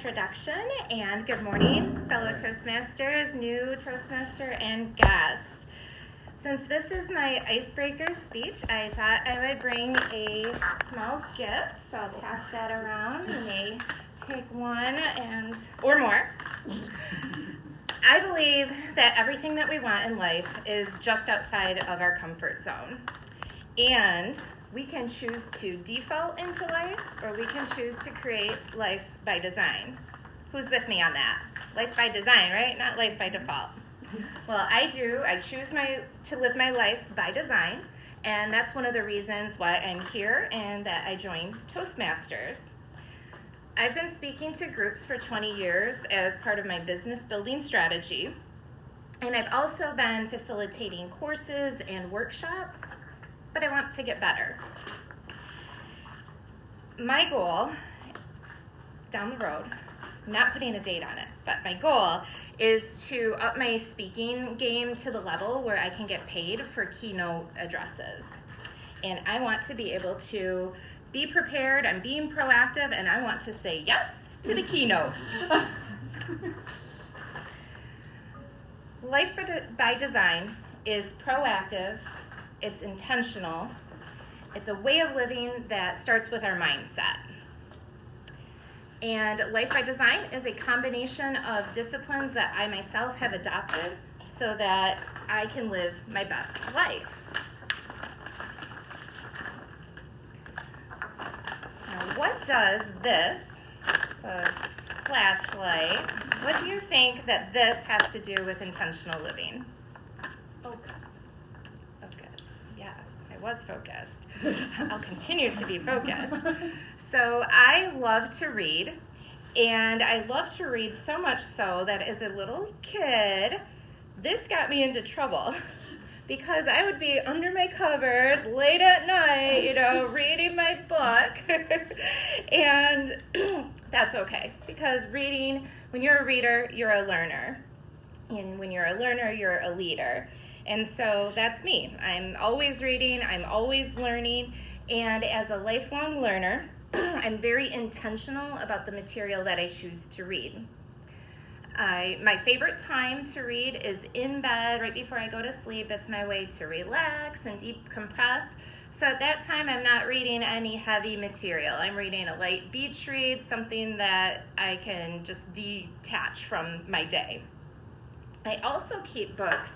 introduction, and good morning, fellow Toastmasters, new Toastmaster, and guest. Since this is my icebreaker speech, I thought I would bring a small gift, so I'll pass that around. You may take one or more. I believe that everything that we want in life is just outside of our comfort zone. And we can choose to default into life, or we can choose to create life by design. Who's with me on that? Life by design, right? Not life by default. Well, I do. I choose to live my life by design, and that's one of the reasons why I'm here and that I joined Toastmasters. I've been speaking to groups for 20 years as part of my business building strategy, and I've also been facilitating courses and workshops, but I want to get better. My goal down the road, not putting a date on it, but my goal is to up my speaking game to the level where I can get paid for keynote addresses. And I want to be able to be prepared, I'm being proactive, and I want to say yes to the keynote. Life by design is proactive, it's intentional, it's a way of living that starts with our mindset. And life by design is a combination of disciplines that I myself have adopted so that I can live my best life. Now, what does this, it's a flashlight, what do you think that this has to do with intentional living? Focus. Yes, I was focused. I'll continue to be focused. So I love to read, and I love to read so much so that as a little kid, this got me into trouble because I would be under my covers late at night, reading my book, and that's okay because reading, when you're a reader, you're a learner, and when you're a learner, you're a leader. And so that's me. I'm always reading, I'm always learning, and as a lifelong learner, I'm very intentional about the material that I choose to read. My favorite time to read is in bed, right before I go to sleep. It's my way to relax and decompress. So at that time, I'm not reading any heavy material. I'm reading a light beach read, something that I can just detach from my day. I also keep books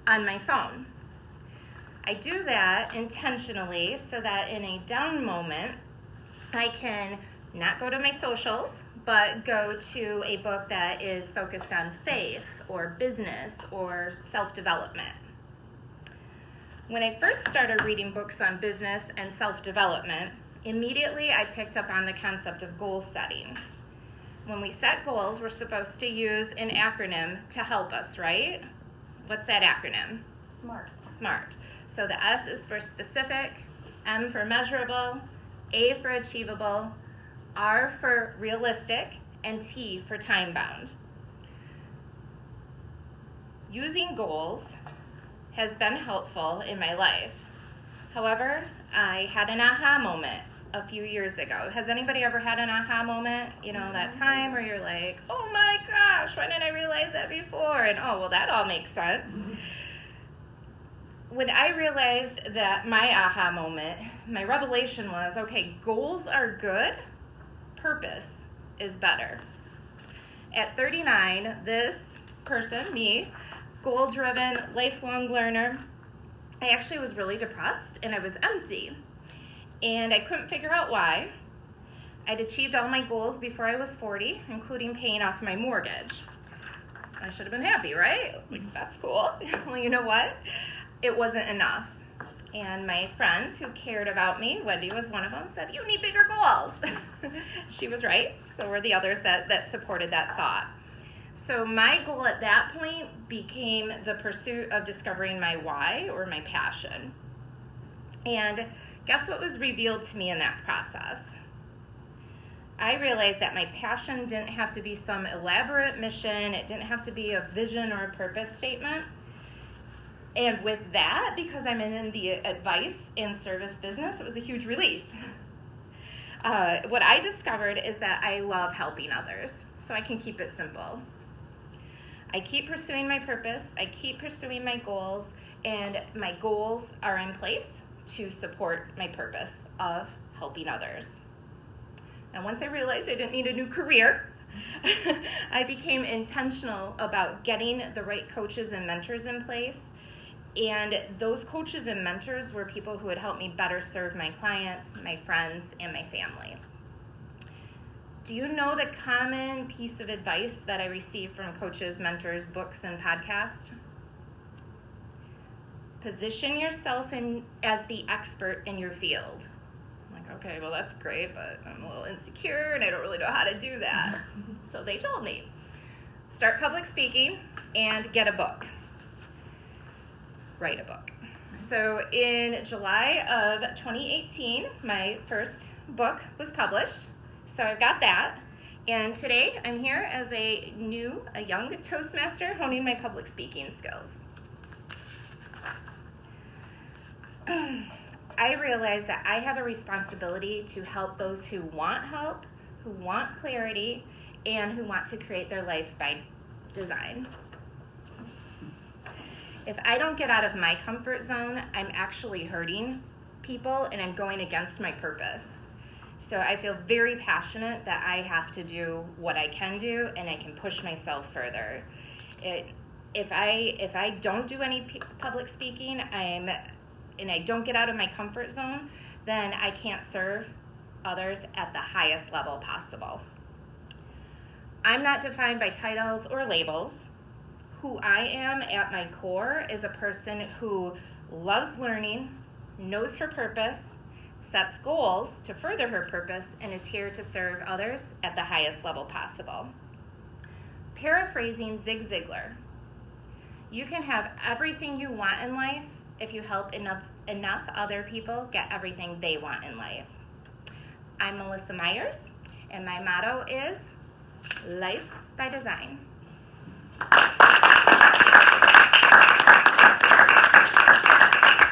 on my phone. I do that intentionally so that in a down moment, I can not go to my socials, but go to a book that is focused on faith or business or self-development. When I first started reading books on business and self-development, immediately I picked up on the concept of goal setting. When we set goals, we're supposed to use an acronym to help us, right? What's that acronym? SMART. So the S is for specific, M for measurable, A for achievable, R for realistic, and T for time-bound. Using goals has been helpful in my life. However, I had an aha moment a few years ago. Has anybody ever had an aha moment? That time where you're like, oh my gosh, why didn't I realize that before? And oh, well, that all makes sense. When I realized that my aha moment, my revelation was, okay, goals are good, purpose is better. At 39, this person, me, goal-driven, lifelong learner, I actually was really depressed and I was empty. And I couldn't figure out why. I'd achieved all my goals before I was 40, including paying off my mortgage. I should have been happy, right? That's cool. Well, you know what? It wasn't enough. And my friends who cared about me, Wendy was one of them, said, you need bigger goals. She was right. So were the others that supported that thought. So my goal at that point became the pursuit of discovering my why or my passion. And guess what was revealed to me in that process? I realized that my passion didn't have to be some elaborate mission. It didn't have to be a vision or a purpose statement. And with that, because I'm in the advice and service business, it was a huge relief. What I discovered is that I love helping others, so I can keep it simple. I keep pursuing my purpose, I keep pursuing my goals, and my goals are in place to support my purpose of helping others. And once I realized I didn't need a new career, I became intentional about getting the right coaches and mentors in place. And those coaches and mentors were people who would help me better serve my clients, my friends, and my family. Do you know the common piece of advice that I receive from coaches, mentors, books, and podcasts? Position yourself as the expert in your field. I'm like, okay, well that's great, but I'm a little insecure and I don't really know how to do that. So they told me, start public speaking and get a book. Write a book. So in July of 2018, my first book was published. So I've got that. And today I'm here as a young Toastmaster honing my public speaking skills. I realize that I have a responsibility to help those who want help, who want clarity, and who want to create their life by design. If I don't get out of my comfort zone, I'm actually hurting people and I'm going against my purpose. So I feel very passionate that I have to do what I can do and I can push myself further. If I don't do any public speaking, and I don't get out of my comfort zone, then I can't serve others at the highest level possible. I'm not defined by titles or labels. Who I am at my core is a person who loves learning, knows her purpose, sets goals to further her purpose, and is here to serve others at the highest level possible. Paraphrasing Zig Ziglar, you can have everything you want in life if you help enough other people get everything they want in life. I'm Melissa Myers, and my motto is Life by Design.